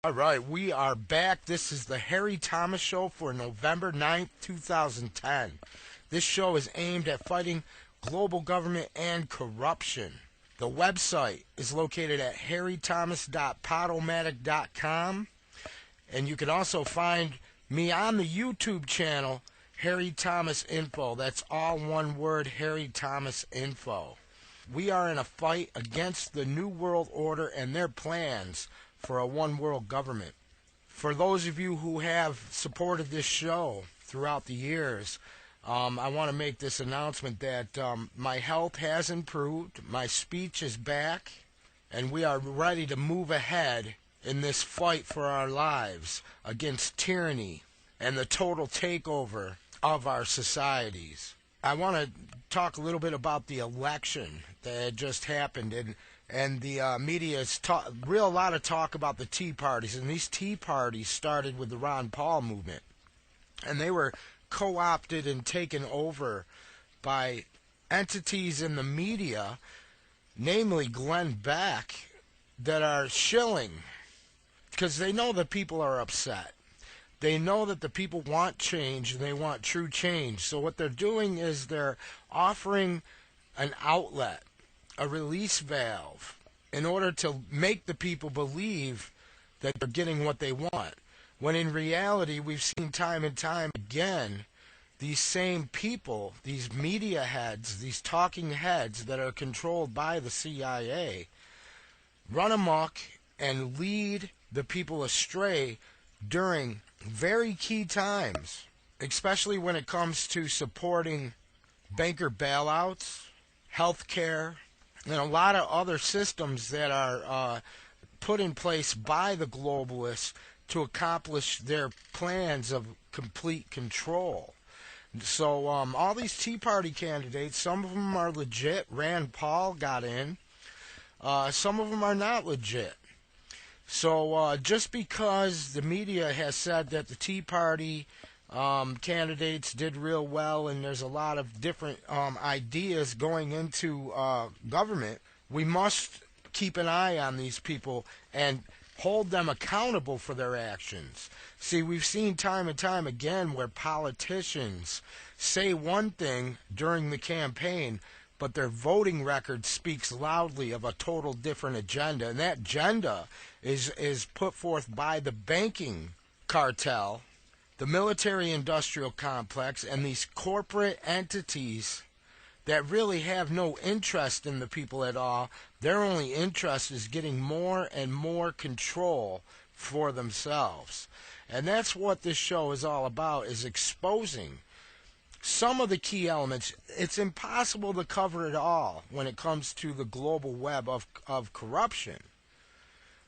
All right, we are back. This is the Harry Thomas Show for November 9th, 2010. This show is aimed at fighting global government and corruption. The website is located at harrythomas.podomatic.com, and you can also find me on the YouTube channel, Harry Thomas Info. That's all one word, Harry Thomas Info. We are in a fight against the New World Order and their plans for a one-world government. For those of you who have supported this show throughout the years, I want to make this announcement that my health has improved, my speech is back, and we are ready to move ahead in this fight for our lives against tyranny and the total takeover of our societies. I want to talk a little bit about the election that had just happened, and the media is a lot of talk about the Tea Parties, and these Tea Parties started with the Ron Paul movement, and they were co-opted and taken over by entities in the media, namely Glenn Beck, that are shilling, because they know that people are upset. They know that the people want change, and they want true change. So what they're doing is they're offering an outlet, a release valve, in order to make the people believe that they're getting what they want. When in reality, we've seen time and time again, these same people, these media heads, these talking heads that are controlled by the CIA, run amok and lead the people astray during very key times, especially when it comes to supporting banker bailouts, health care, and a lot of other systems that are put in place by the globalists to accomplish their plans of complete control. So all these Tea Party candidates, some of them are legit. Rand Paul got in. Some of them are not legit. So just because the media has said that the Tea Party candidates did real well and there's a lot of different ideas going into government, we must keep an eye on these people and hold them accountable for their actions. See, we've seen time and time again where politicians say one thing during the campaign, but their voting record speaks loudly of a total different agenda. And that agenda is put forth by the banking cartel, the military-industrial complex, and these corporate entities that really have no interest in the people at all. Their only interest is getting more and more control for themselves. And that's what this show is all about, is exposing some of the key elements. It's impossible to cover it all when it comes to the global web of corruption.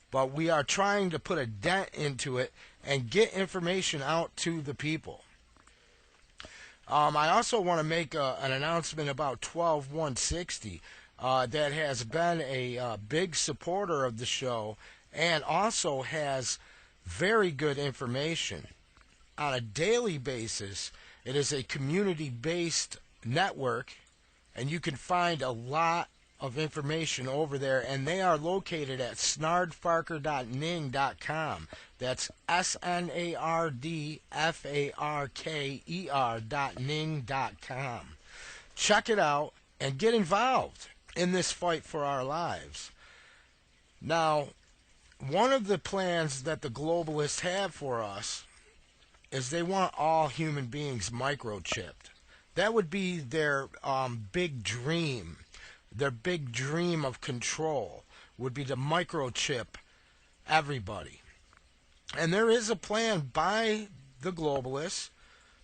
But we are trying to put a dent into it and get information out to the people. I also want to make an announcement about 12160 that has been a big supporter of the show and also has very good information. On a daily basis, it is a community-based network, and you can find a lot of information over there, and they are located at snardfarker.ning.com. That's snardfarker.ning.com. Check it out and get involved in this fight for our lives. Now, one of the plans that the globalists have for us is they want all human beings microchipped. That would be their big dream. Their big dream of control would be to microchip everybody. And there is a plan by the globalists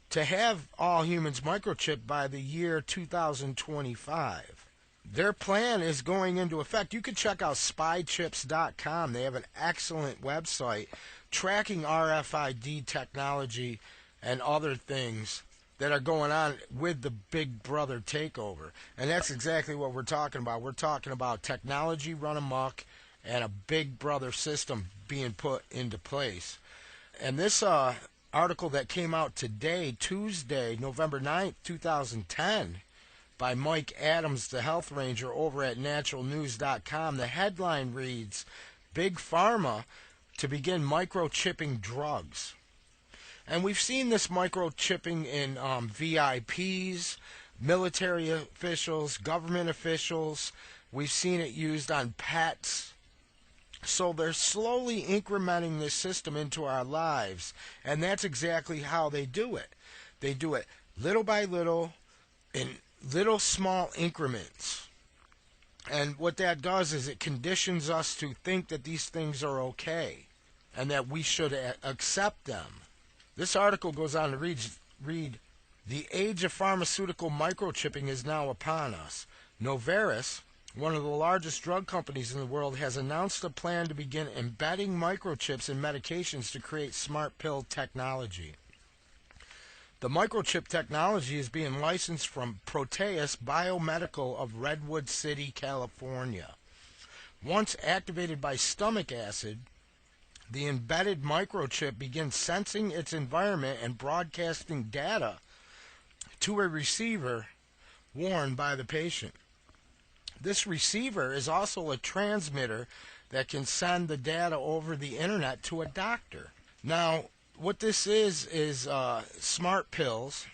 to have all humans microchipped by the year 2025. Their plan is going into effect. You can check out spychips.com. They have an excellent website tracking RFID technology and other things that are going on with the Big Brother takeover. And that's exactly what we're talking about. We're talking about technology run amok and a Big Brother system being put into place. And this article that came out today, Tuesday, November 9th, 2010, by Mike Adams, the Health Ranger, over at naturalnews.com, the headline reads, Big Pharma to begin microchipping drugs. And we've seen this microchipping in VIPs, military officials, government officials. We've seen it used on pets. So they're slowly incrementing this system into our lives, and that's exactly how they do it. They do it little by little in little small increments. And what that does is it conditions us to think that these things are okay and that we should accept them. This article goes on to read, the age of pharmaceutical microchipping is now upon us. Novartis, one of the largest drug companies in the world, has announced a plan to begin embedding microchips in medications to create smart pill technology. The microchip technology is being licensed from Proteus Biomedical of Redwood City, California. Once activated by stomach acid, the embedded microchip begins sensing its environment and broadcasting data to a receiver worn by the patient. This receiver is also a transmitter that can send the data over the internet to a doctor. Now, what this is smart pills.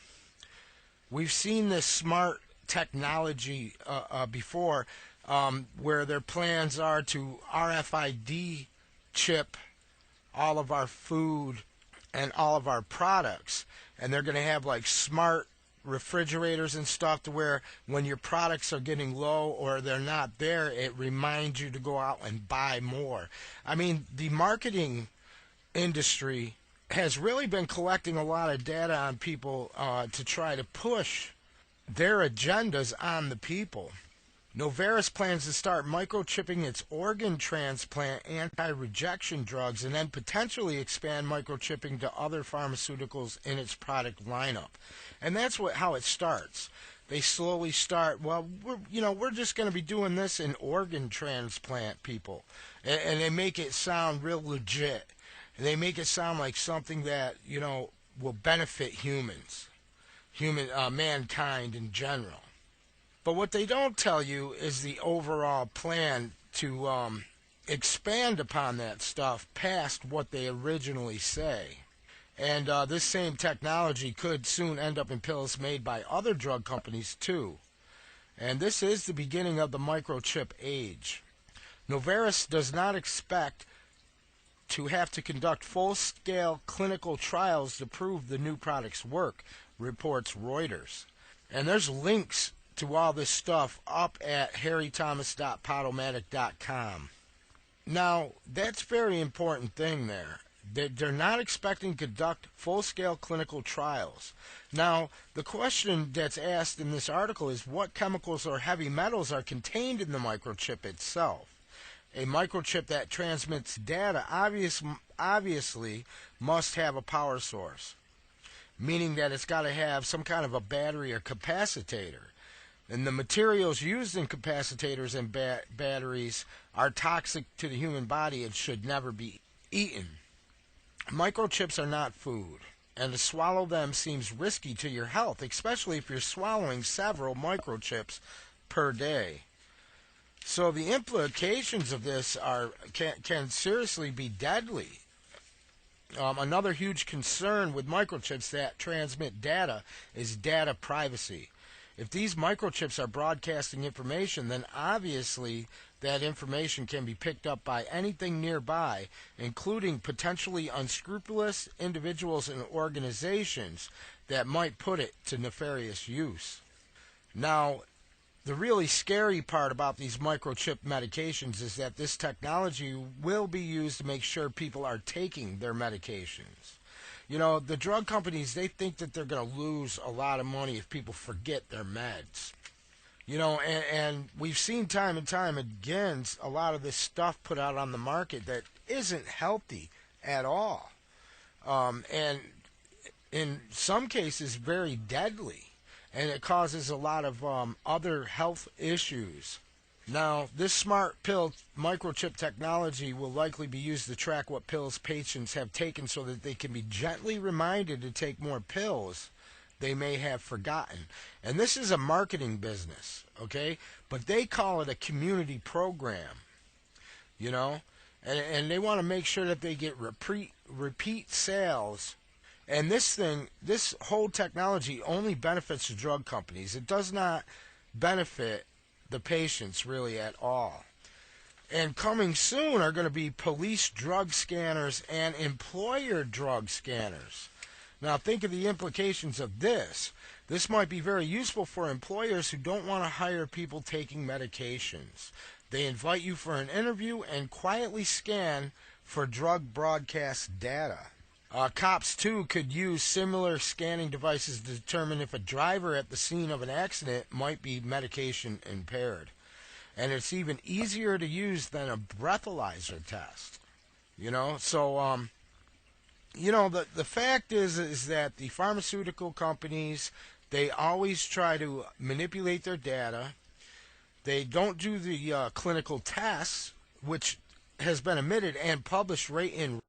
We've seen this smart technology before, where their plans are to RFID chip all of our food and all of our products. And they're going to have like smart refrigerators and stuff to where when your products are getting low or they're not there, it reminds you to go out and buy more. I mean, the marketing industry has really been collecting a lot of data on people to try to push their agendas on the people. Novartis plans to start microchipping its organ transplant anti-rejection drugs and then potentially expand microchipping to other pharmaceuticals in its product lineup. And that's how it starts. They slowly start, well, we're just going to be doing this in organ transplant people. And they make it sound real legit. And they make it sound like something that, will benefit mankind in general. But what they don't tell you is the overall plan to expand upon that stuff past what they originally say. And this same technology could soon end up in pills made by other drug companies too. And this is the beginning of the microchip age. Novartis does not expect to have to conduct full-scale clinical trials to prove the new product's work, reports Reuters. And there's links to all this stuff up at harrythomas.podomatic.com. Now, that's a very important thing there. They're not expecting to conduct full-scale clinical trials. Now, the question that's asked in this article is what chemicals or heavy metals are contained in the microchip itself. A microchip that transmits data obviously must have a power source, meaning that it's got to have some kind of a battery or capacitor. And the materials used in capacitors and batteries are toxic to the human body and should never be eaten. Microchips are not food, and to swallow them seems risky to your health, especially if you're swallowing several microchips per day. So the implications of this can seriously be deadly. Another huge concern with microchips that transmit data is data privacy. If these microchips are broadcasting information, then obviously that information can be picked up by anything nearby, including potentially unscrupulous individuals and organizations that might put it to nefarious use. Now, the really scary part about these microchip medications is that this technology will be used to make sure people are taking their medications. The drug companies, they think that they're going to lose a lot of money if people forget their meds. And we've seen time and time again a lot of this stuff put out on the market that isn't healthy at all. And in some cases, very deadly. And it causes a lot of other health issues. Now, this smart pill microchip technology will likely be used to track what pills patients have taken so that they can be gently reminded to take more pills they may have forgotten. And this is a marketing business, okay? But they call it a community program, and they want to make sure that they get repeat sales. And this whole technology only benefits the drug companies. It does not benefit the patients really at all. And coming soon are going to be police drug scanners and employer drug scanners. Now think of the implications of this. This might be very useful for employers who don't want to hire people taking medications. They invite you for an interview and quietly scan for drug broadcast data. Cops, too, could use similar scanning devices to determine if a driver at the scene of an accident might be medication impaired. And it's even easier to use than a breathalyzer test. So the fact is that the pharmaceutical companies, they always try to manipulate their data. They don't do the clinical tests, which has been admitted and published right in